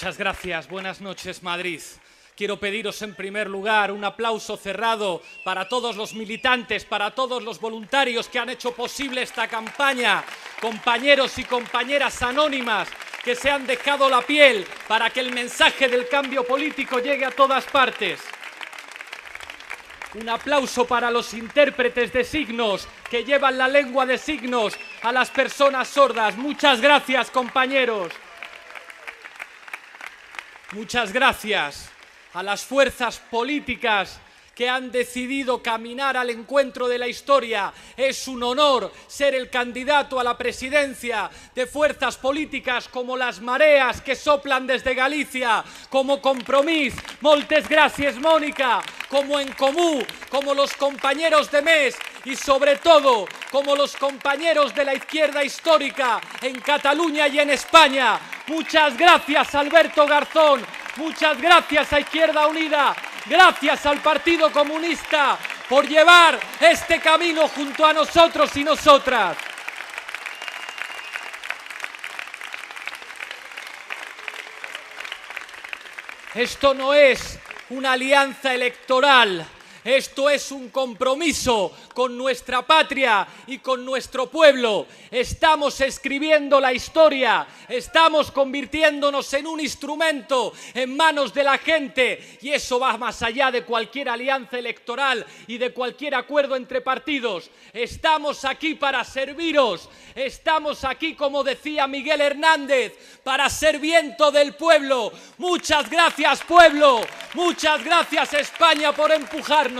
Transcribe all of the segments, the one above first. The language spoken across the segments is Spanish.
Muchas gracias. Buenas noches, Madrid. Quiero pediros en primer lugar un aplauso cerrado para todos los militantes, para todos los voluntarios que han hecho posible esta campaña, compañeros y compañeras anónimas que se han dejado la piel para que el mensaje del cambio político llegue a todas partes. Un aplauso para los intérpretes de signos que llevan la lengua de signos a las personas sordas. Muchas gracias, compañeros. Muchas gracias a las fuerzas políticas que han decidido caminar al encuentro de la historia. Es un honor ser el candidato a la presidencia de fuerzas políticas como las Mareas que soplan desde Galicia, como Compromís, moltes gracias Mónica, como En Comú, como los compañeros de MES y sobre todo como los compañeros de la izquierda histórica en Cataluña y en España. Muchas gracias Alberto Garzón, muchas gracias a Izquierda Unida, gracias al Partido Comunista por llevar este camino junto a nosotros y nosotras. Esto no es una alianza electoral, esto es un compromiso con nuestra patria y con nuestro pueblo. Estamos escribiendo la historia, estamos convirtiéndonos en un instrumento en manos de la gente y eso va más allá de cualquier alianza electoral y de cualquier acuerdo entre partidos. Estamos aquí para serviros, estamos aquí, como decía Miguel Hernández, para ser viento del pueblo. Muchas gracias, pueblo, muchas gracias, España, por empujarnos.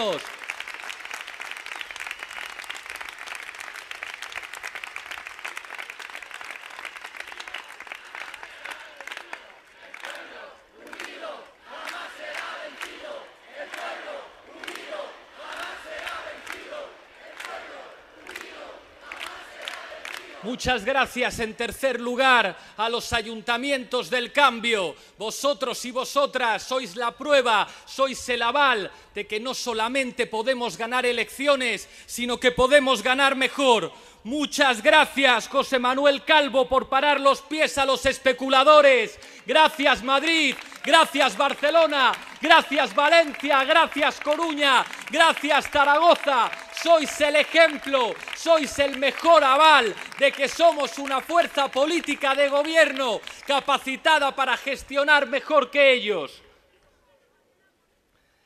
Muchas gracias, en tercer lugar, a los ayuntamientos del cambio. Vosotros y vosotras sois la prueba, sois el aval de que no solamente podemos ganar elecciones, sino que podemos ganar mejor. Muchas gracias, José Manuel Calvo, por parar los pies a los especuladores. Gracias, Madrid. Gracias, Barcelona. Gracias, Valencia. Gracias, Coruña. Gracias, Zaragoza. Sois el ejemplo, sois el mejor aval de que somos una fuerza política de gobierno capacitada para gestionar mejor que ellos.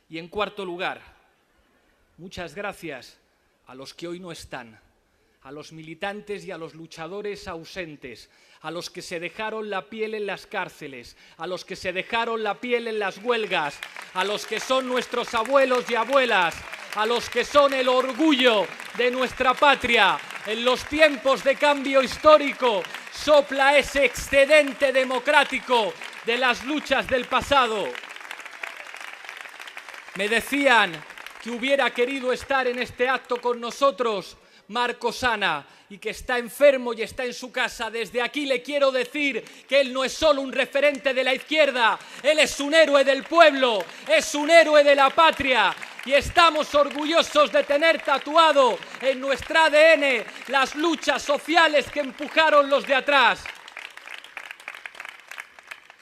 Y en cuarto lugar, muchas gracias a los que hoy no están, a los militantes y a los luchadores ausentes, a los que se dejaron la piel en las cárceles, a los que se dejaron la piel en las huelgas, a los que son nuestros abuelos y abuelas, a los que son el orgullo de nuestra patria. En los tiempos de cambio histórico sopla ese excedente democrático de las luchas del pasado. Me decían que hubiera querido estar en este acto con nosotros Marco Sana, y que está enfermo y está en su casa. Desde aquí le quiero decir que él no es solo un referente de la izquierda, él es un héroe del pueblo, es un héroe de la patria. Y estamos orgullosos de tener tatuado en nuestro ADN las luchas sociales que empujaron los de atrás.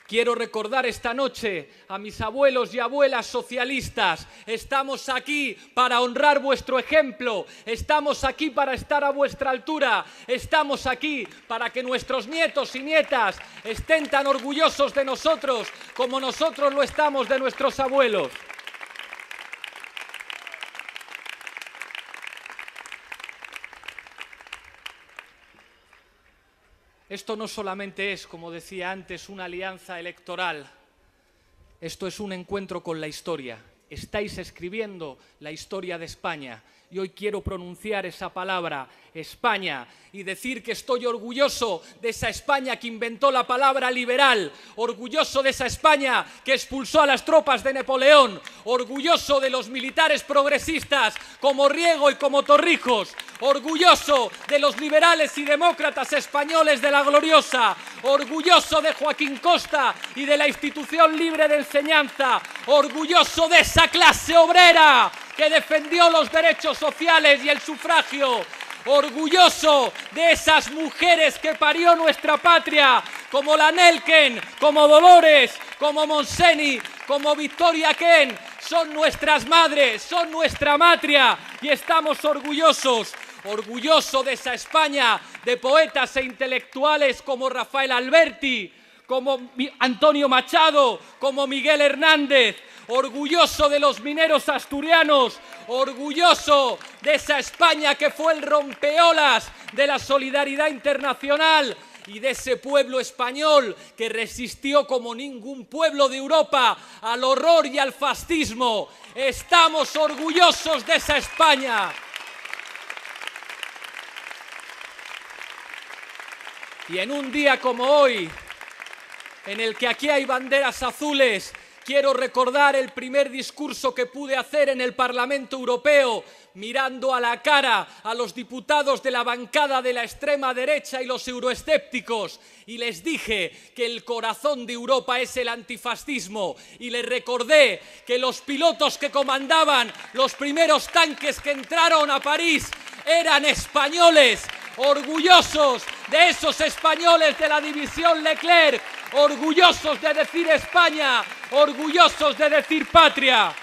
Quiero recordar esta noche a mis abuelos y abuelas socialistas. Estamos aquí para honrar vuestro ejemplo, estamos aquí para estar a vuestra altura, estamos aquí para que nuestros nietos y nietas estén tan orgullosos de nosotros como nosotros lo estamos de nuestros abuelos. Esto no solamente es, como decía antes, una alianza electoral. Esto es un encuentro con la historia. Estáis escribiendo la historia de España. Y hoy quiero pronunciar esa palabra, España, y decir que estoy orgulloso de esa España que inventó la palabra liberal, orgulloso de esa España que expulsó a las tropas de Napoleón, orgulloso de los militares progresistas como Riego y como Torrijos, orgulloso de los liberales y demócratas españoles de la Gloriosa, orgulloso de Joaquín Costa y de la institución libre de enseñanza, orgulloso de esa clase obrera que defendió los derechos sociales y el sufragio, orgulloso de esas mujeres que parió nuestra patria, como la Nelken, como Dolores, como Monseni, como Victoria Ken, son nuestras madres, son nuestra matria y estamos orgullosos de esa España de poetas e intelectuales como Rafael Alberti, como Antonio Machado, como Miguel Hernández, orgulloso de los mineros asturianos, orgulloso de esa España que fue el rompeolas de la solidaridad internacional y de ese pueblo español que resistió como ningún pueblo de Europa al horror y al fascismo. Estamos orgullosos de esa España. Y en un día como hoy, en el que aquí hay banderas azules, quiero recordar el primer discurso que pude hacer en el Parlamento Europeo, mirando a la cara a los diputados de la bancada de la extrema derecha y los euroescépticos, y les dije que el corazón de Europa es el antifascismo, y les recordé que los pilotos que comandaban los primeros tanques que entraron a París eran españoles, orgullosos de esos españoles de la división Leclerc, orgullosos de decir España, orgullosos de decir patria.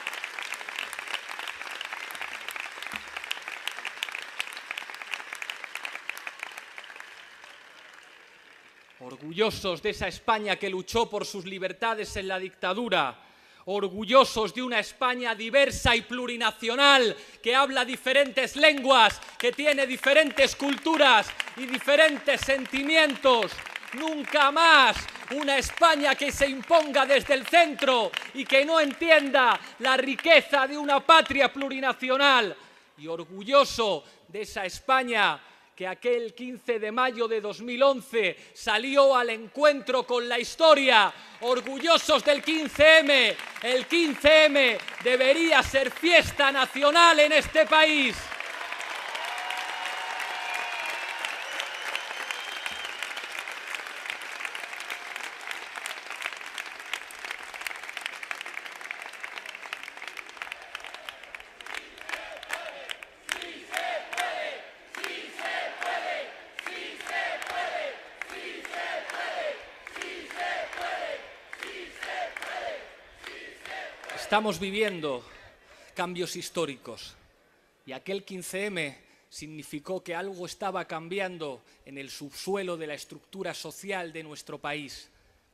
Orgullosos de esa España que luchó por sus libertades en la dictadura, orgullosos de una España diversa y plurinacional que habla diferentes lenguas, que tiene diferentes culturas y diferentes sentimientos. Nunca más una España que se imponga desde el centro y que no entienda la riqueza de una patria plurinacional. Y orgulloso de esa España que aquel 15 de mayo de 2011 salió al encuentro con la historia, orgullosos del 15M. El 15M debería ser fiesta nacional en este país. Estamos viviendo cambios históricos y aquel 15M significó que algo estaba cambiando en el subsuelo de la estructura social de nuestro país.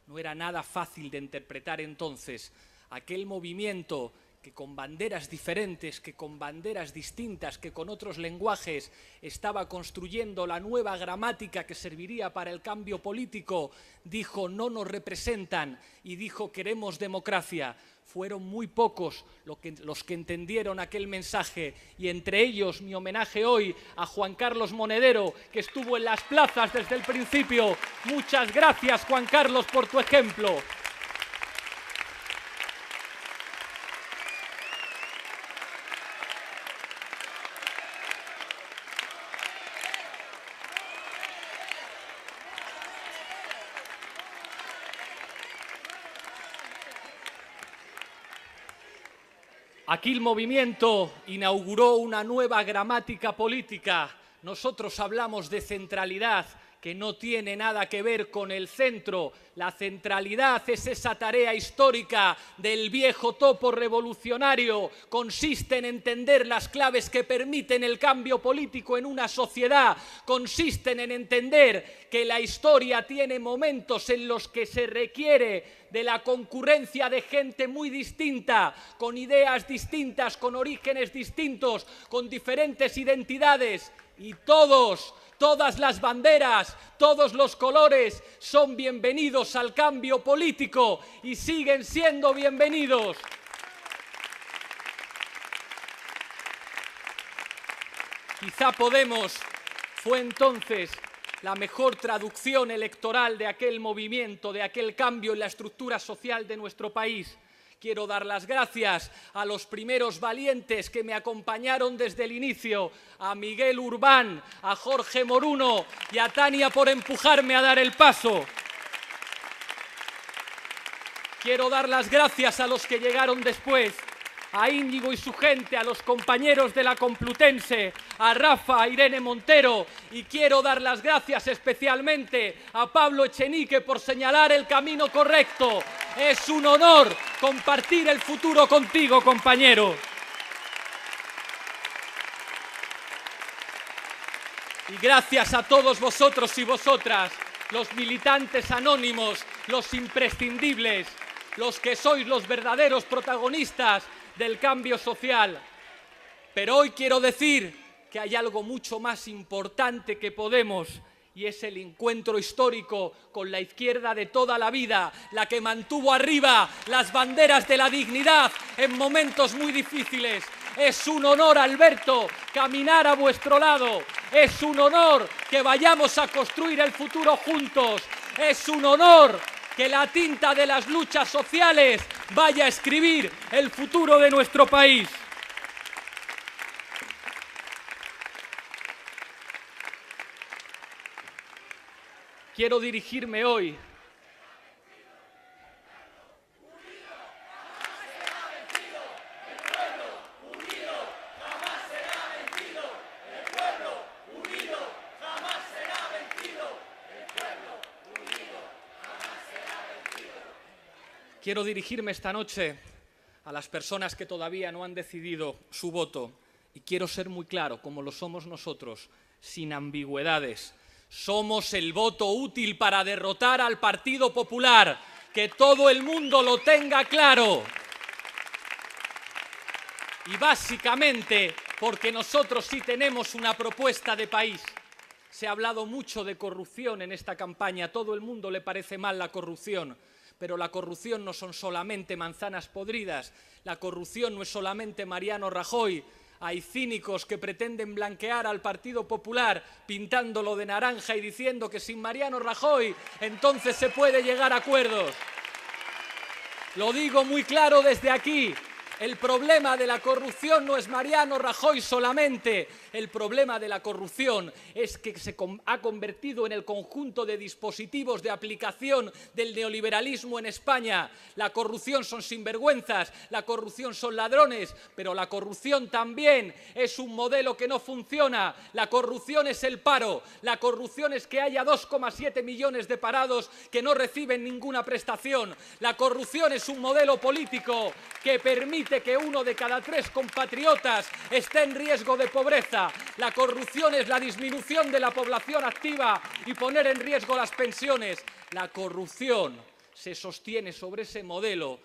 No era nada fácil de interpretar entonces aquel movimiento que con banderas diferentes, que con banderas distintas, que con otros lenguajes estaba construyendo la nueva gramática que serviría para el cambio político, dijo no nos representan y dijo queremos democracia. Fueron muy pocos los que entendieron aquel mensaje y entre ellos mi homenaje hoy a Juan Carlos Monedero, que estuvo en las plazas desde el principio. Muchas gracias, Juan Carlos, por tu ejemplo. Aquel movimiento inauguró una nueva gramática política. Nosotros hablamos de centralidad, que no tiene nada que ver con el centro. La centralidad es esa tarea histórica del viejo topo revolucionario. Consiste en entender las claves que permiten el cambio político en una sociedad. Consisten en entender que la historia tiene momentos en los que se requiere de la concurrencia de gente muy distinta, con ideas distintas, con orígenes distintos, con diferentes identidades. Y todas las banderas, todos los colores son bienvenidos al cambio político y siguen siendo bienvenidos. Quizá Podemos fue entonces la mejor traducción electoral de aquel movimiento, de aquel cambio en la estructura social de nuestro país. Quiero dar las gracias a los primeros valientes que me acompañaron desde el inicio, a Miguel Urbán, a Jorge Moruno y a Tania por empujarme a dar el paso. Quiero dar las gracias a los que llegaron después, a Íñigo y su gente, a los compañeros de la Complutense, a Rafa, a Irene Montero, y quiero dar las gracias especialmente a Pablo Echenique por señalar el camino correcto. Es un honor compartir el futuro contigo, compañero. Y gracias a todos vosotros y vosotras, los militantes anónimos, los imprescindibles, los que sois los verdaderos protagonistas del cambio social. Pero hoy quiero decir que hay algo mucho más importante que Podemos, y es el encuentro histórico con la izquierda de toda la vida, la que mantuvo arriba las banderas de la dignidad en momentos muy difíciles. Es un honor, Alberto, caminar a vuestro lado. Es un honor que vayamos a construir el futuro juntos. Es un honor que la tinta de las luchas sociales vaya a escribir el futuro de nuestro país. Quiero dirigirme hoy esta noche a las personas que todavía no han decidido su voto, y quiero ser muy claro, como lo somos nosotros, sin ambigüedades. Somos el voto útil para derrotar al Partido Popular. Que todo el mundo lo tenga claro. Y básicamente porque nosotros sí tenemos una propuesta de país. Se ha hablado mucho de corrupción en esta campaña. A todo el mundo le parece mal la corrupción. Pero la corrupción no son solamente manzanas podridas. La corrupción no es solamente Mariano Rajoy. Hay cínicos que pretenden blanquear al Partido Popular pintándolo de naranja y diciendo que sin Mariano Rajoy entonces se puede llegar a acuerdos. Lo digo muy claro desde aquí. El problema de la corrupción no es Mariano Rajoy solamente. El problema de la corrupción es que se ha convertido en el conjunto de dispositivos de aplicación del neoliberalismo en España. La corrupción son sinvergüenzas, la corrupción son ladrones, pero la corrupción también es un modelo que no funciona. La corrupción es el paro, la corrupción es que haya 2,7 millones de parados que no reciben ninguna prestación. La corrupción es un modelo político que permite que 1 de cada 3 compatriotas esté en riesgo de pobreza. La corrupción es la disminución de la población activa y poner en riesgo las pensiones. La corrupción se sostiene sobre ese modelo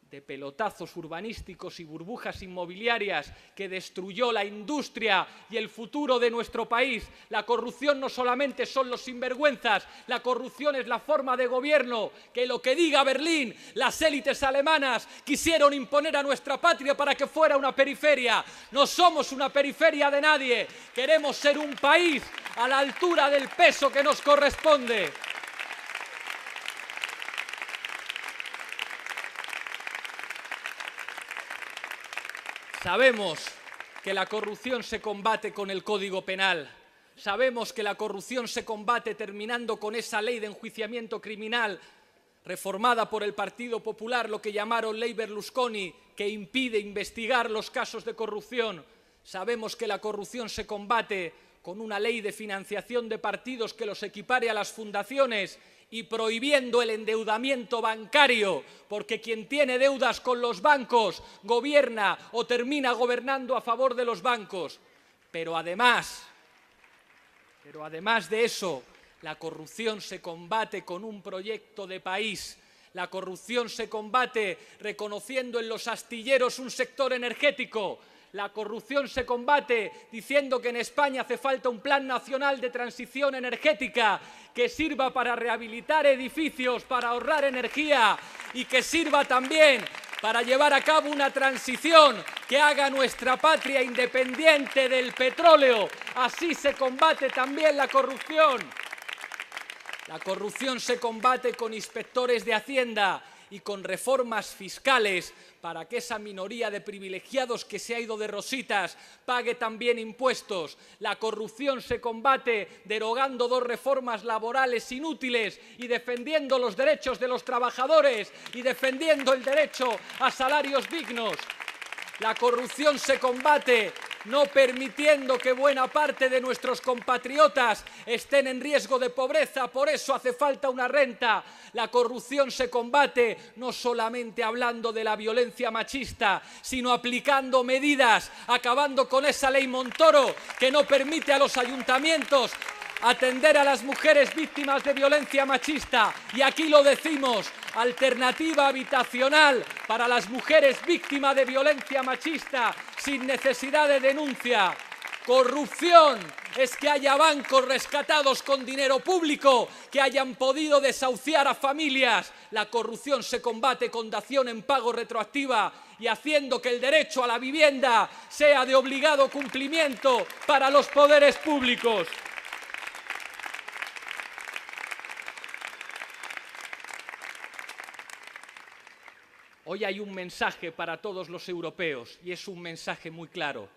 de pelotazos urbanísticos y burbujas inmobiliarias que destruyó la industria y el futuro de nuestro país. La corrupción no solamente son los sinvergüenzas, la corrupción es la forma de gobierno que lo que diga Berlín, las élites alemanas quisieron imponer a nuestra patria para que fuera una periferia. No somos una periferia de nadie, queremos ser un país a la altura del peso que nos corresponde. Sabemos que la corrupción se combate con el Código Penal. Sabemos que la corrupción se combate terminando con esa ley de enjuiciamiento criminal reformada por el Partido Popular, lo que llamaron Ley Berlusconi, que impide investigar los casos de corrupción. Sabemos que la corrupción se combate con una ley de financiación de partidos que los equipare a las fundaciones y prohibiendo el endeudamiento bancario, porque quien tiene deudas con los bancos gobierna o termina gobernando a favor de los bancos. Pero además de eso, la corrupción se combate con un proyecto de país. La corrupción se combate reconociendo en los astilleros un sector energético. La corrupción se combate diciendo que en España hace falta un plan nacional de transición energética que sirva para rehabilitar edificios, para ahorrar energía y que sirva también para llevar a cabo una transición que haga nuestra patria independiente del petróleo. Así se combate también la corrupción. La corrupción se combate con inspectores de Hacienda y con reformas fiscales para que esa minoría de privilegiados que se ha ido de rositas pague también impuestos. La corrupción se combate derogando 2 reformas laborales inútiles y defendiendo los derechos de los trabajadores y defendiendo el derecho a salarios dignos. La corrupción se combate no permitiendo que buena parte de nuestros compatriotas estén en riesgo de pobreza, por eso hace falta una renta. La corrupción se combate no solamente hablando de la violencia machista, sino aplicando medidas, acabando con esa ley Montoro que no permite a los ayuntamientos atender a las mujeres víctimas de violencia machista. Y aquí lo decimos, alternativa habitacional para las mujeres víctimas de violencia machista sin necesidad de denuncia. Corrupción es que haya bancos rescatados con dinero público que hayan podido desahuciar a familias. La corrupción se combate con dación en pago retroactiva y haciendo que el derecho a la vivienda sea de obligado cumplimiento para los poderes públicos. Hoy hay un mensaje para todos los europeos y es un mensaje muy claro.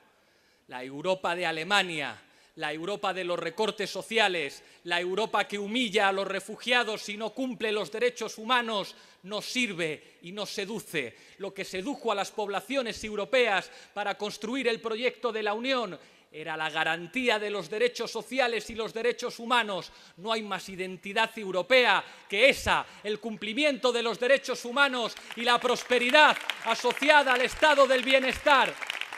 La Europa de Alemania, la Europa de los recortes sociales, la Europa que humilla a los refugiados y no cumple los derechos humanos, no sirve y no seduce. Lo que sedujo a las poblaciones europeas para construir el proyecto de la Unión era la garantía de los derechos sociales y los derechos humanos. No hay más identidad europea que esa, el cumplimiento de los derechos humanos y la prosperidad asociada al estado del bienestar.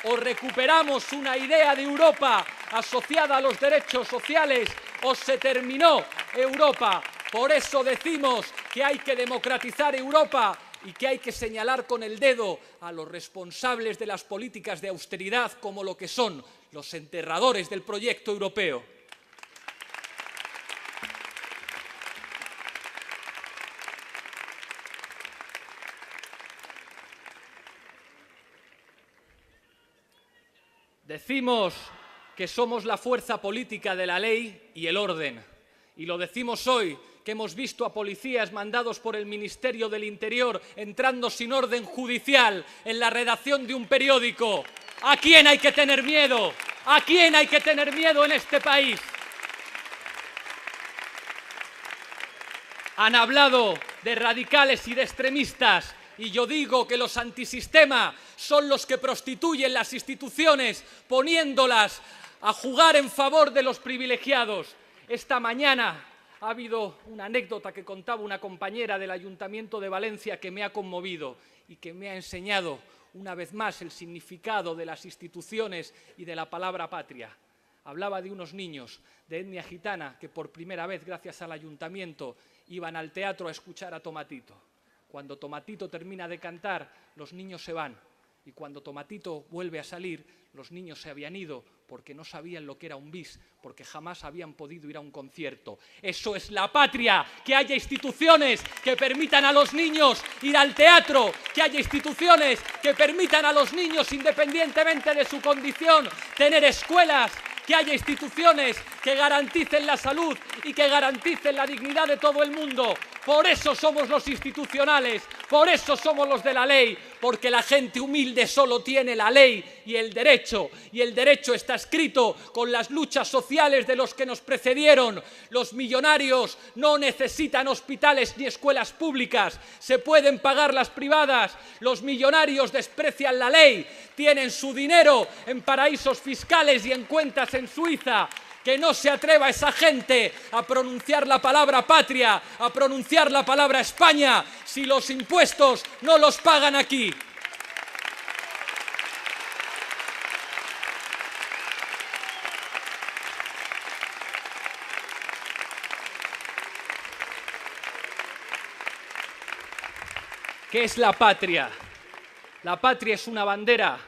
O recuperamos una idea de Europa asociada a los derechos sociales o se terminó Europa. Por eso decimos que hay que democratizar Europa y que hay que señalar con el dedo a los responsables de las políticas de austeridad como lo que son los enterradores del proyecto europeo. Decimos que somos la fuerza política de la ley y el orden. Y lo decimos hoy, que hemos visto a policías mandados por el Ministerio del Interior entrando sin orden judicial en la redacción de un periódico. ¿A quién hay que tener miedo? ¿A quién hay que tener miedo en este país? Han hablado de radicales y de extremistas. Y yo digo que los antisistema son los que prostituyen las instituciones, poniéndolas a jugar en favor de los privilegiados. Esta mañana ha habido una anécdota que contaba una compañera del Ayuntamiento de Valencia que me ha conmovido y que me ha enseñado una vez más el significado de las instituciones y de la palabra patria. Hablaba de unos niños de etnia gitana que por primera vez, gracias al Ayuntamiento, iban al teatro a escuchar a Tomatito. Cuando Tomatito termina de cantar, los niños se van. Y cuando Tomatito vuelve a salir, los niños se habían ido porque no sabían lo que era un bis, porque jamás habían podido ir a un concierto. Eso es la patria, que haya instituciones que permitan a los niños ir al teatro, que haya instituciones que permitan a los niños, independientemente de su condición, tener escuelas, que haya instituciones que garanticen la salud y que garanticen la dignidad de todo el mundo. Por eso somos los institucionales, por eso somos los de la ley, porque la gente humilde solo tiene la ley y el derecho está escrito con las luchas sociales de los que nos precedieron. Los millonarios no necesitan hospitales ni escuelas públicas, se pueden pagar las privadas. Los millonarios desprecian la ley, tienen su dinero en paraísos fiscales y en cuentas en Suiza. Que no se atreva esa gente a pronunciar la palabra patria, a pronunciar la palabra España, si los impuestos no los pagan aquí. ¿Qué es la patria? La patria es una bandera.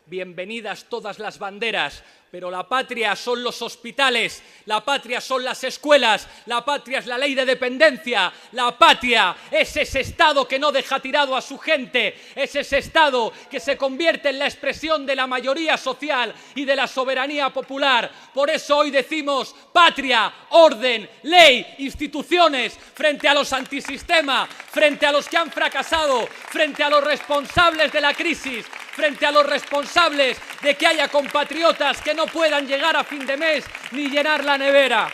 Bienvenidas todas las banderas, pero la patria son los hospitales, la patria son las escuelas, la patria es la ley de dependencia, la patria es ese Estado que no deja tirado a su gente, es ese Estado que se convierte en la expresión de la mayoría social y de la soberanía popular. Por eso hoy decimos patria, orden, ley, instituciones, frente a los antisistema, frente a los que han fracasado, frente a los responsables de la crisis, frente a los responsables de que haya compatriotas que no puedan llegar a fin de mes ni llenar la nevera.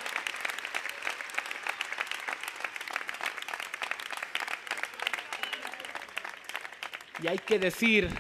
Y hay que decir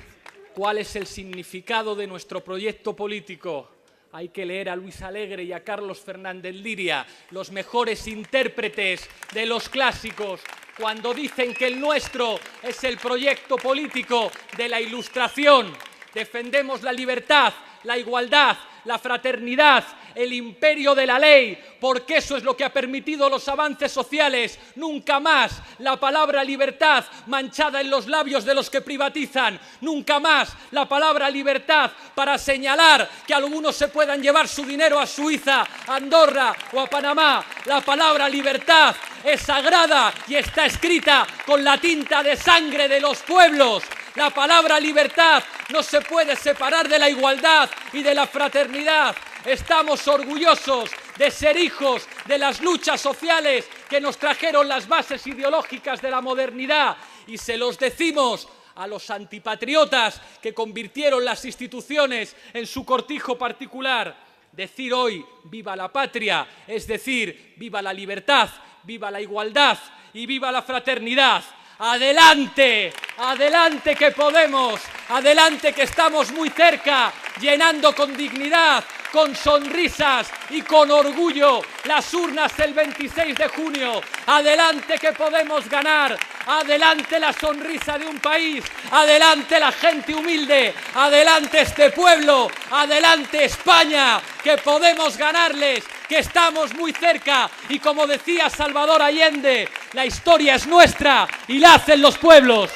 ¿Cuál es el significado de nuestro proyecto político? Hay que leer a Luis Alegre y a Carlos Fernández Liria, los mejores intérpretes de los clásicos, cuando dicen que el nuestro es el proyecto político de la Ilustración. Defendemos la libertad, la igualdad, la fraternidad, el imperio de la ley, porque eso es lo que ha permitido los avances sociales. Nunca más la palabra libertad manchada en los labios de los que privatizan. Nunca más la palabra libertad para señalar que algunos se puedan llevar su dinero a Suiza, a Andorra o a Panamá. La palabra libertad es sagrada y está escrita con la tinta de sangre de los pueblos. La palabra libertad no se puede separar de la igualdad y de la fraternidad. Estamos orgullosos de ser hijos de las luchas sociales que nos trajeron las bases ideológicas de la modernidad, y se los decimos a los antipatriotas que convirtieron las instituciones en su cortijo particular. Decir hoy viva la patria es decir viva la libertad, viva la igualdad y viva la fraternidad. ¡Adelante! ¡Adelante que podemos! ¡Adelante que estamos muy cerca! Llenando con dignidad, con sonrisas y con orgullo las urnas el 26 de junio. ¡Adelante que podemos ganar! ¡Adelante la sonrisa de un país! ¡Adelante la gente humilde! ¡Adelante este pueblo! ¡Adelante España! ¡Que podemos ganarles! ¡Que estamos muy cerca! Y como decía Salvador Allende, la historia es nuestra y la hacen los pueblos.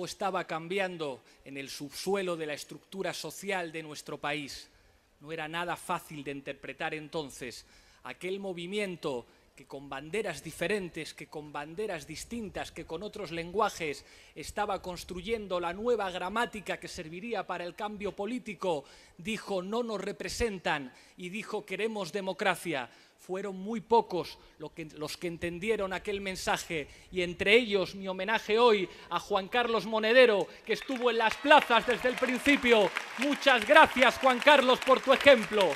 Algo estaba cambiando en el subsuelo de la estructura social de nuestro país. No era nada fácil de interpretar entonces aquel movimiento que con banderas diferentes, que con banderas distintas, que con otros lenguajes estaba construyendo la nueva gramática que serviría para el cambio político, dijo no nos representan y dijo queremos democracia. Fueron muy pocos los que entendieron aquel mensaje y entre ellos mi homenaje hoy a Juan Carlos Monedero, que estuvo en las plazas desde el principio. Muchas gracias, Juan Carlos, por tu ejemplo.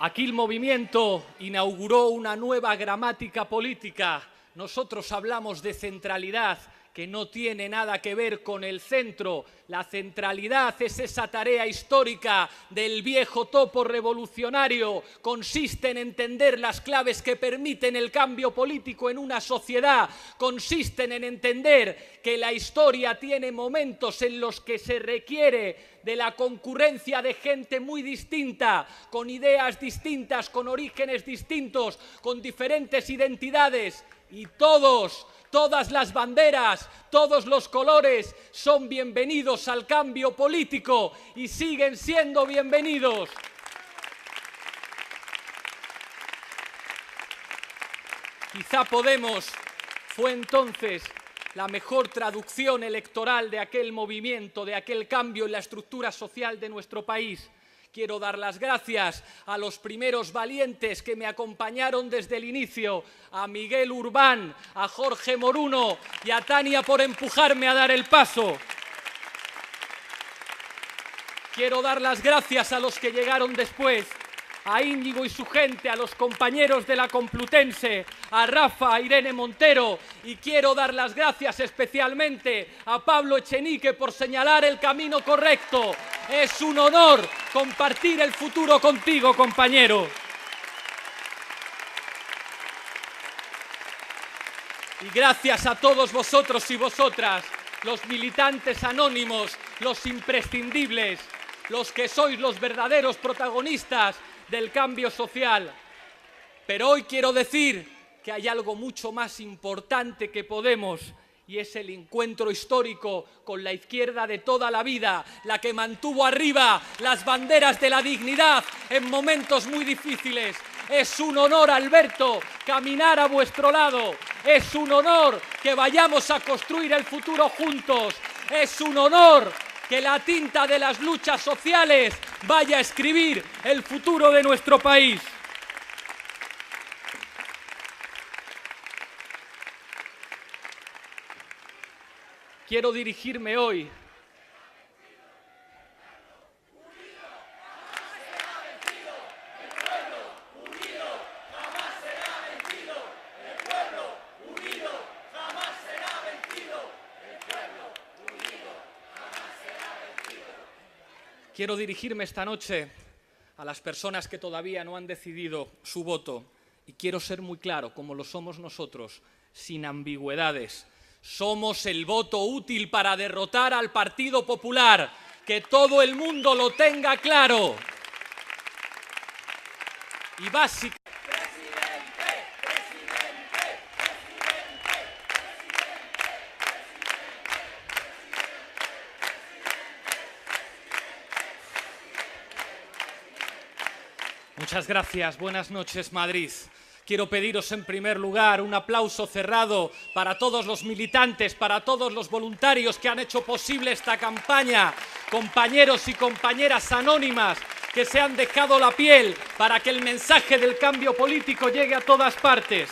Aquel movimiento inauguró una nueva gramática política. Nosotros hablamos de centralidad, que no tiene nada que ver con el centro. La centralidad es esa tarea histórica del viejo topo revolucionario. Consiste en entender las claves que permiten el cambio político en una sociedad. Consisten en entender que la historia tiene momentos en los que se requiere de la concurrencia de gente muy distinta, con ideas distintas, con orígenes distintos, con diferentes identidades. Y todas las banderas, todos los colores son bienvenidos al cambio político y siguen siendo bienvenidos. Quizá Podemos fue entonces la mejor traducción electoral de aquel movimiento, de aquel cambio en la estructura social de nuestro país. Quiero dar las gracias a los primeros valientes que me acompañaron desde el inicio, a Miguel Urbán, a Jorge Moruno y a Tania por empujarme a dar el paso. Quiero dar las gracias a los que llegaron después, a Íñigo y su gente, a los compañeros de la Complutense, a Rafa, a Irene Montero, y quiero dar las gracias especialmente a Pablo Echenique por señalar el camino correcto. Es un honor compartir el futuro contigo, compañero. Y gracias a todos vosotros y vosotras, los militantes anónimos, los imprescindibles, los que sois los verdaderos protagonistas del cambio social. Pero hoy quiero decir que hay algo mucho más importante que Podemos, y es el encuentro histórico con la izquierda de toda la vida, la que mantuvo arriba las banderas de la dignidad en momentos muy difíciles. Es un honor, Alberto, caminar a vuestro lado. Es un honor que vayamos a construir el futuro juntos. Es un honor que la tinta de las luchas sociales vaya a escribir el futuro de nuestro país. Quiero dirigirme hoy esta noche a las personas que todavía no han decidido su voto, y quiero ser muy claro, como lo somos nosotros, sin ambigüedades. Somos el voto útil para derrotar al Partido Popular. Que todo el mundo lo tenga claro. Y básicamente... Muchas gracias. Buenas noches, Madrid. Quiero pediros en primer lugar un aplauso cerrado para todos los militantes, para todos los voluntarios que han hecho posible esta campaña, compañeros y compañeras anónimas que se han dejado la piel para que el mensaje del cambio político llegue a todas partes.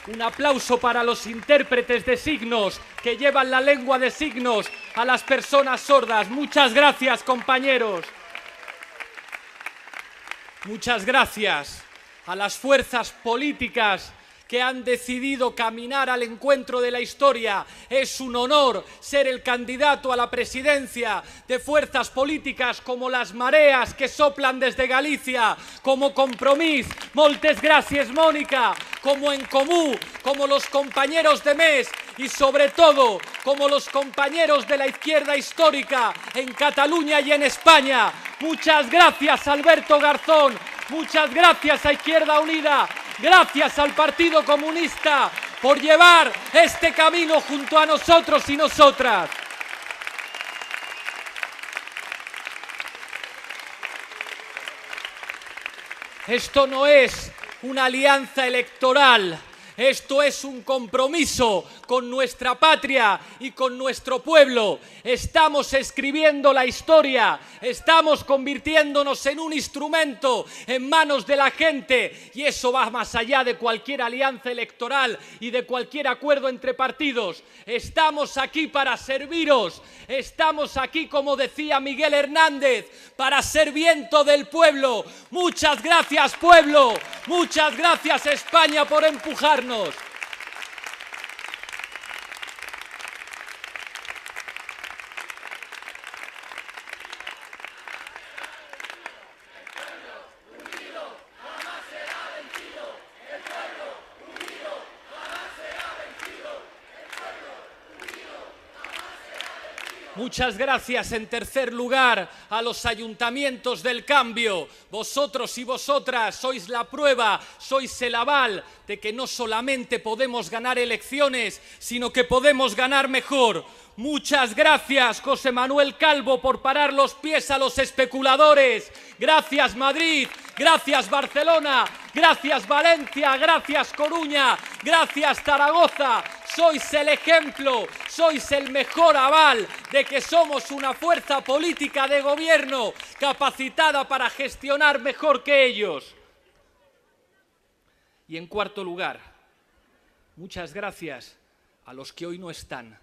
Un aplauso para los intérpretes de signos que llevan la lengua de signos a las personas sordas. Muchas gracias, compañeros. Muchas gracias a las fuerzas políticas que han decidido caminar al encuentro de la historia. Es un honor ser el candidato a la presidencia de fuerzas políticas como las Mareas, que soplan desde Galicia, como Compromís, moltes gracias, Mónica, como En Comú, como los compañeros de MES. y sobre todo como los compañeros de la izquierda histórica en Cataluña y en España. Muchas gracias, Alberto Garzón, muchas gracias a Izquierda Unida, gracias al Partido Comunista por llevar este camino junto a nosotros y nosotras. Esto no es una alianza electoral, esto es un compromiso con nuestra patria y con nuestro pueblo. Estamos escribiendo la historia, estamos convirtiéndonos en un instrumento en manos de la gente y eso va más allá de cualquier alianza electoral y de cualquier acuerdo entre partidos. Estamos aquí para serviros, estamos aquí, como decía Miguel Hernández, para ser viento del pueblo. Muchas gracias, pueblo, muchas gracias, España, por empujarnos. Muchas gracias, en tercer lugar, a los ayuntamientos del cambio. Vosotros y vosotras sois la prueba, sois el aval de que no solamente podemos ganar elecciones, sino que podemos ganar mejor. Muchas gracias, José Manuel Calvo, por parar los pies a los especuladores. Gracias, Madrid. Gracias, Barcelona. Gracias, Valencia. Gracias, Coruña. Gracias, Zaragoza. Sois el ejemplo, sois el mejor aval de que somos una fuerza política de gobierno capacitada para gestionar mejor que ellos. Y en cuarto lugar, muchas gracias a los que hoy no están,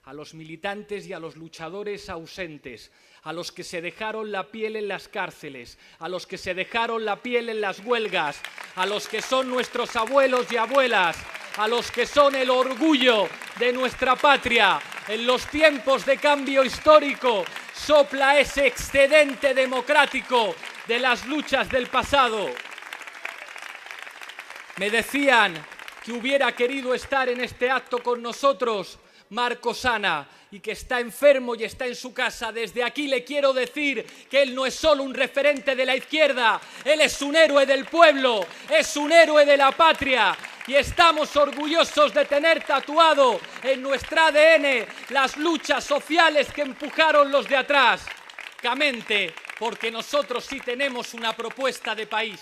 a los militantes y a los luchadores ausentes, a los que se dejaron la piel en las cárceles, a los que se dejaron la piel en las huelgas, a los que son nuestros abuelos y abuelas, a los que son el orgullo de nuestra patria. En los tiempos de cambio histórico sopla ese excedente democrático de las luchas del pasado. Me decían que hubiera querido estar en este acto con nosotros Marco Sana, y que está enfermo y está en su casa. Desde aquí le quiero decir que él no es solo un referente de la izquierda, él es un héroe del pueblo, es un héroe de la patria. Y estamos orgullosos de tener tatuado en nuestro ADN las luchas sociales que empujaron los de atrás. Camente, porque nosotros sí tenemos una propuesta de país.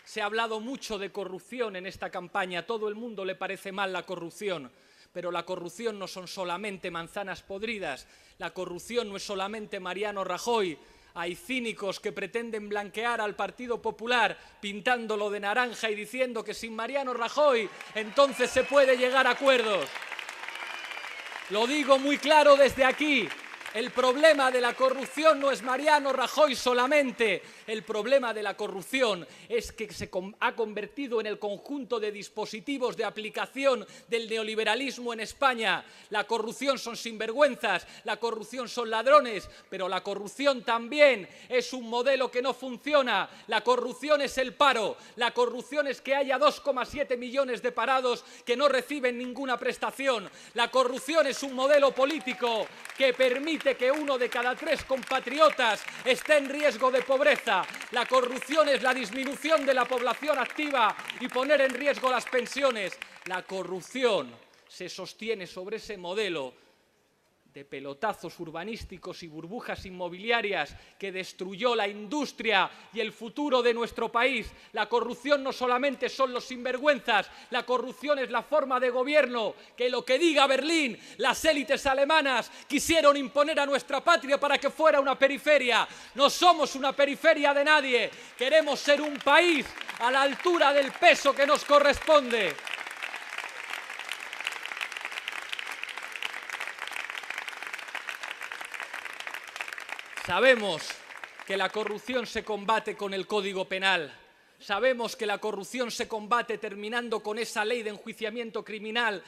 Se ha hablado mucho de corrupción en esta campaña, a todo el mundo le parece mal la corrupción. Pero la corrupción no son solamente manzanas podridas, la corrupción no es solamente Mariano Rajoy. Hay cínicos que pretenden blanquear al Partido Popular pintándolo de naranja y diciendo que sin Mariano Rajoy entonces se puede llegar a acuerdos. Lo digo muy claro desde aquí. El problema de la corrupción no es Mariano Rajoy solamente. El problema de la corrupción es que se ha convertido en el conjunto de dispositivos de aplicación del neoliberalismo en España. La corrupción son sinvergüenzas, la corrupción son ladrones, pero la corrupción también es un modelo que no funciona. La corrupción es el paro, la corrupción es que haya 2,7 millones de parados que no reciben ninguna prestación. La corrupción es un modelo político que permite que 1 de cada 3 compatriotas esté en riesgo de pobreza. La corrupción es la disminución de la población activa y poner en riesgo las pensiones. La corrupción se sostiene sobre ese modelo de pelotazos urbanísticos y burbujas inmobiliarias que destruyó la industria y el futuro de nuestro país. La corrupción no solamente son los sinvergüenzas, la corrupción es la forma de gobierno que lo que diga Berlín, las élites alemanas quisieron imponer a nuestra patria para que fuera una periferia. No somos una periferia de nadie, queremos ser un país a la altura del peso que nos corresponde. Sabemos que la corrupción se combate con el Código Penal. Sabemos que la corrupción se combate terminando con esa ley de enjuiciamiento criminal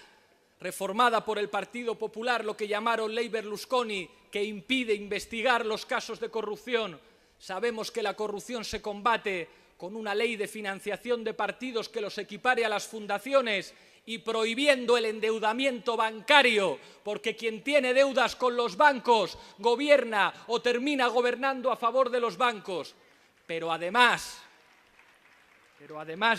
reformada por el Partido Popular, lo que llamaron Ley Berlusconi, que impide investigar los casos de corrupción. Sabemos que la corrupción se combate con una ley de financiación de partidos que los equipare a las fundaciones y prohibiendo el endeudamiento bancario, porque quien tiene deudas con los bancos gobierna o termina gobernando a favor de los bancos. Pero además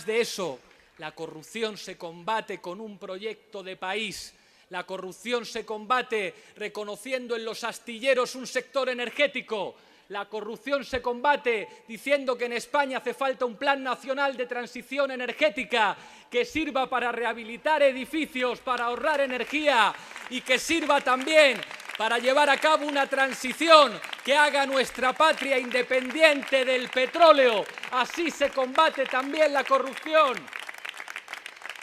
de eso, la corrupción se combate con un proyecto de país. La corrupción se combate reconociendo en los astilleros un sector energético. La corrupción se combate diciendo que en España hace falta un plan nacional de transición energética que sirva para rehabilitar edificios, para ahorrar energía y que sirva también para llevar a cabo una transición que haga nuestra patria independiente del petróleo. Así se combate también la corrupción.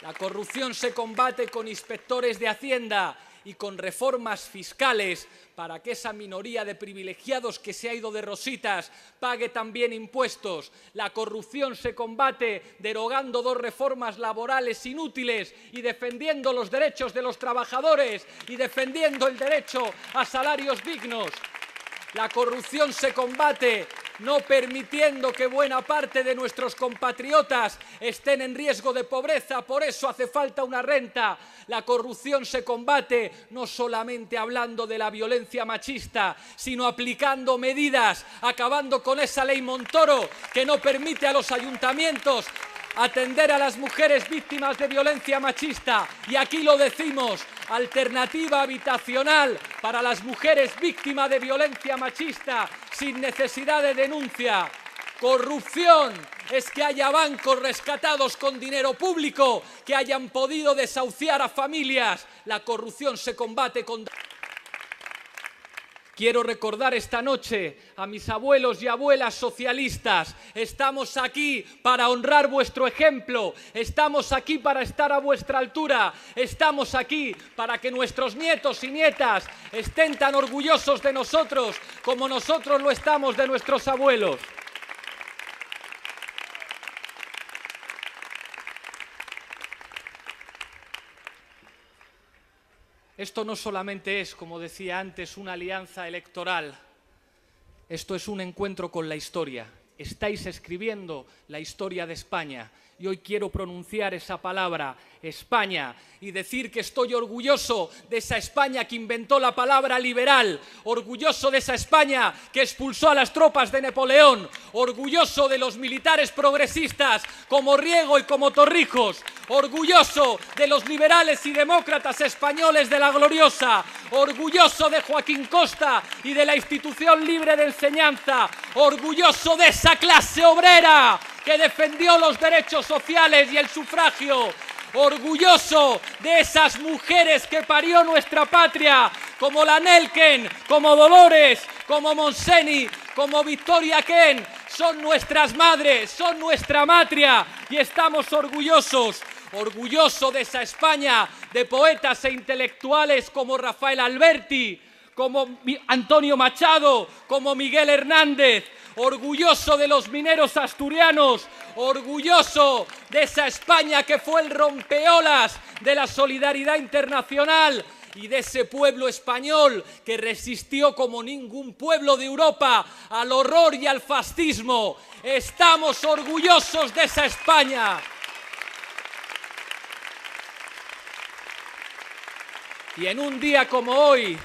La corrupción se combate con inspectores de Hacienda y con reformas fiscales para que esa minoría de privilegiados que se ha ido de rositas pague también impuestos. La corrupción se combate derogando 2 reformas laborales inútiles y defendiendo los derechos de los trabajadores y defendiendo el derecho a salarios dignos. La corrupción se combate no permitiendo que buena parte de nuestros compatriotas estén en riesgo de pobreza, por eso hace falta una renta. La corrupción se combate no solamente hablando de la violencia machista, sino aplicando medidas, acabando con esa ley Montoro que no permite a los ayuntamientos atender a las mujeres víctimas de violencia machista. Y aquí lo decimos, alternativa habitacional para las mujeres víctimas de violencia machista sin necesidad de denuncia. Corrupción es que haya bancos rescatados con dinero público que hayan podido desahuciar a familias. La corrupción se combate con... Quiero recordar esta noche a mis abuelos y abuelas socialistas. Estamos aquí para honrar vuestro ejemplo. Estamos aquí para estar a vuestra altura. Estamos aquí para que nuestros nietos y nietas estén tan orgullosos de nosotros como nosotros lo estamos de nuestros abuelos. Esto no solamente es, como decía antes, una alianza electoral. Esto es un encuentro con la historia. Estáis escribiendo la historia de España. Y hoy quiero pronunciar esa palabra, España, y decir que estoy orgulloso de esa España que inventó la palabra liberal, orgulloso de esa España que expulsó a las tropas de Napoleón, orgulloso de los militares progresistas como Riego y como Torrijos, orgulloso de los liberales y demócratas españoles de la gloriosa, orgulloso de Joaquín Costa y de la institución libre de enseñanza, orgulloso de esa clase obrera que defendió los derechos sociales y el sufragio, orgulloso de esas mujeres que parió nuestra patria, como la Nelken, como Dolores, como Monseni, como Victoria Ken, son nuestras madres, son nuestra matria y estamos orgullosos. Orgulloso de esa España de poetas e intelectuales como Rafael Alberti, como Antonio Machado, como Miguel Hernández, orgulloso de los mineros asturianos, orgulloso de esa España que fue el rompeolas de la solidaridad internacional y de ese pueblo español que resistió como ningún pueblo de Europa al horror y al fascismo. Estamos orgullosos de esa España. Y en un día como hoy,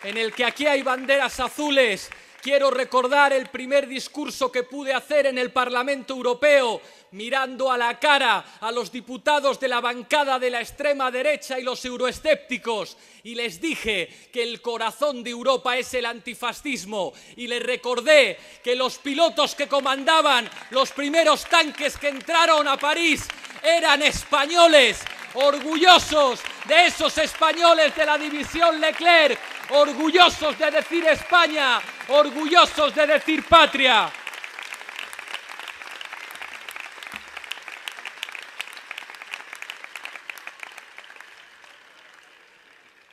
en el que aquí hay banderas azules, quiero recordar el primer discurso que pude hacer en el Parlamento Europeo, mirando a la cara a los diputados de la bancada de la extrema derecha y los euroescépticos, y les dije que el corazón de Europa es el antifascismo, y les recordé que los pilotos que comandaban los primeros tanques que entraron a París eran españoles, orgullosos de esos españoles de la división Leclerc, orgullosos de decir España, orgullosos de decir patria.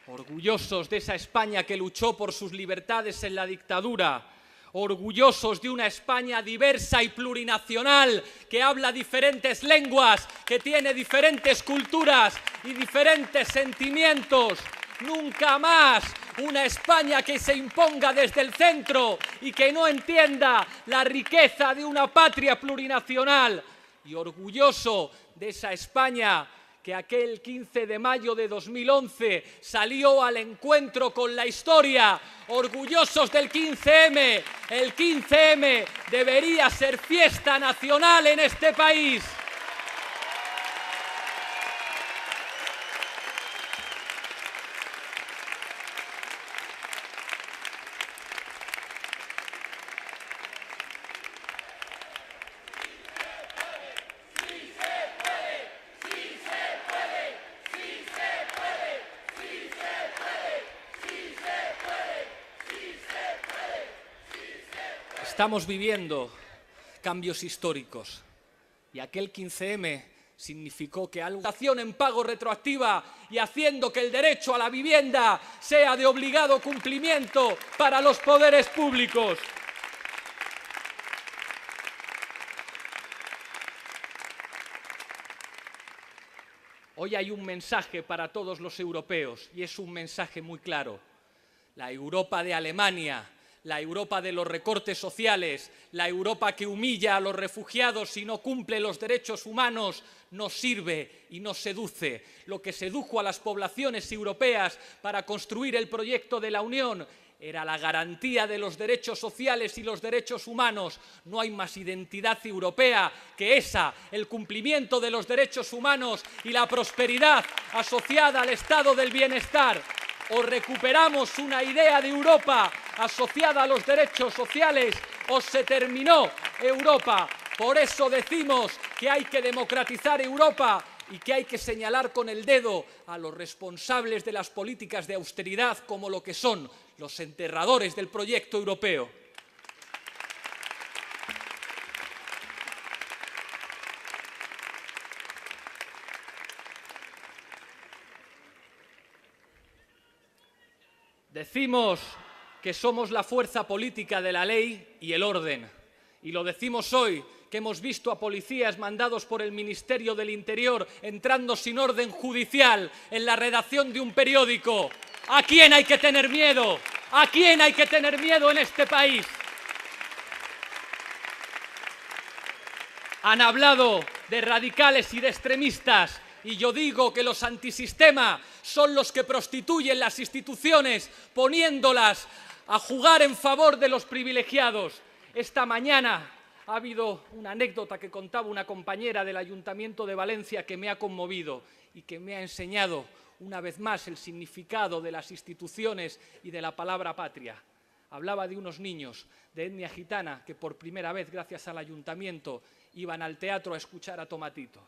Orgullosos de esa España que luchó por sus libertades en la dictadura, orgullosos de una España diversa y plurinacional que habla diferentes lenguas, que tiene diferentes culturas y diferentes sentimientos. Nunca más una España que se imponga desde el centro y que no entienda la riqueza de una patria plurinacional. Y orgulloso de esa España que aquel 15 de mayo de 2011 salió al encuentro con la historia, orgullosos del 15M. El 15M debería ser fiesta nacional en este país. Estamos viviendo cambios históricos y aquel 15M significó que algo en pago retroactiva y haciendo que el derecho a la vivienda sea de obligado cumplimiento para los poderes públicos. Hoy hay un mensaje para todos los europeos y es un mensaje muy claro. La Europa de Alemania, la Europa de los recortes sociales, la Europa que humilla a los refugiados y no cumple los derechos humanos, nos sirve y nos seduce. Lo que sedujo a las poblaciones europeas para construir el proyecto de la Unión era la garantía de los derechos sociales y los derechos humanos. No hay más identidad europea que esa, el cumplimiento de los derechos humanos y la prosperidad asociada al estado del bienestar. O recuperamos una idea de Europa asociada a los derechos sociales o se terminó Europa. Por eso decimos que hay que democratizar Europa y que hay que señalar con el dedo a los responsables de las políticas de austeridad como lo que son los enterradores del proyecto europeo. Decimos que somos la fuerza política de la ley y el orden. Y lo decimos hoy, que hemos visto a policías mandados por el Ministerio del Interior entrando sin orden judicial en la redacción de un periódico. ¿A quién hay que tener miedo? ¿A quién hay que tener miedo en este país? Han hablado de radicales y de extremistas. Y yo digo que los antisistema son los que prostituyen las instituciones, poniéndolas a jugar en favor de los privilegiados. Esta mañana ha habido una anécdota que contaba una compañera del Ayuntamiento de Valencia que me ha conmovido y que me ha enseñado una vez más el significado de las instituciones y de la palabra patria. Hablaba de unos niños de etnia gitana que por primera vez, gracias al Ayuntamiento, iban al teatro a escuchar a Tomatito.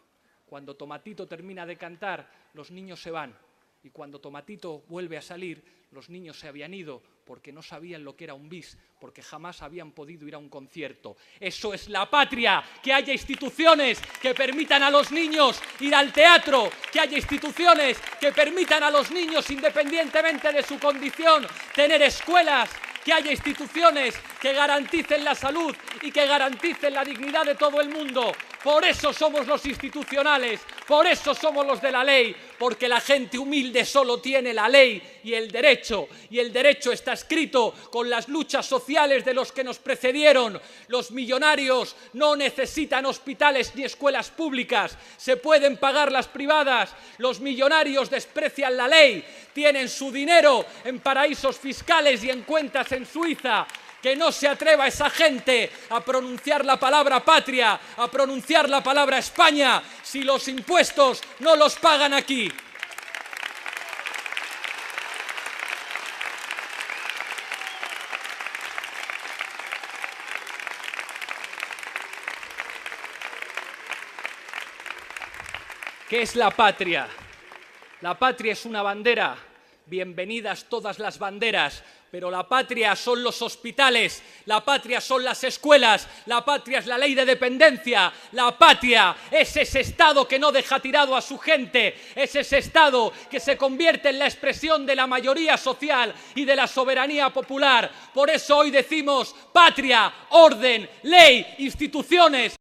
Cuando Tomatito termina de cantar, los niños se van. Y cuando Tomatito vuelve a salir, los niños se habían ido porque no sabían lo que era un bis, porque jamás habían podido ir a un concierto. Eso es la patria, que haya instituciones que permitan a los niños ir al teatro, que haya instituciones que permitan a los niños, independientemente de su condición, tener escuelas, que haya instituciones que garanticen la salud y que garanticen la dignidad de todo el mundo. Por eso somos los institucionales, por eso somos los de la ley, porque la gente humilde solo tiene la ley y el derecho está escrito con las luchas sociales de los que nos precedieron. Los millonarios no necesitan hospitales ni escuelas públicas, se pueden pagar las privadas. Los millonarios desprecian la ley, tienen su dinero en paraísos fiscales y en cuentas en Suiza. Que no se atreva esa gente a pronunciar la palabra patria, a pronunciar la palabra España, si los impuestos no los pagan aquí. ¿Qué es la patria? La patria es una bandera. Bienvenidas todas las banderas, pero la patria son los hospitales, la patria son las escuelas, la patria es la ley de dependencia, la patria es ese Estado que no deja tirado a su gente, es ese Estado que se convierte en la expresión de la mayoría social y de la soberanía popular. Por eso hoy decimos patria, orden, ley, instituciones.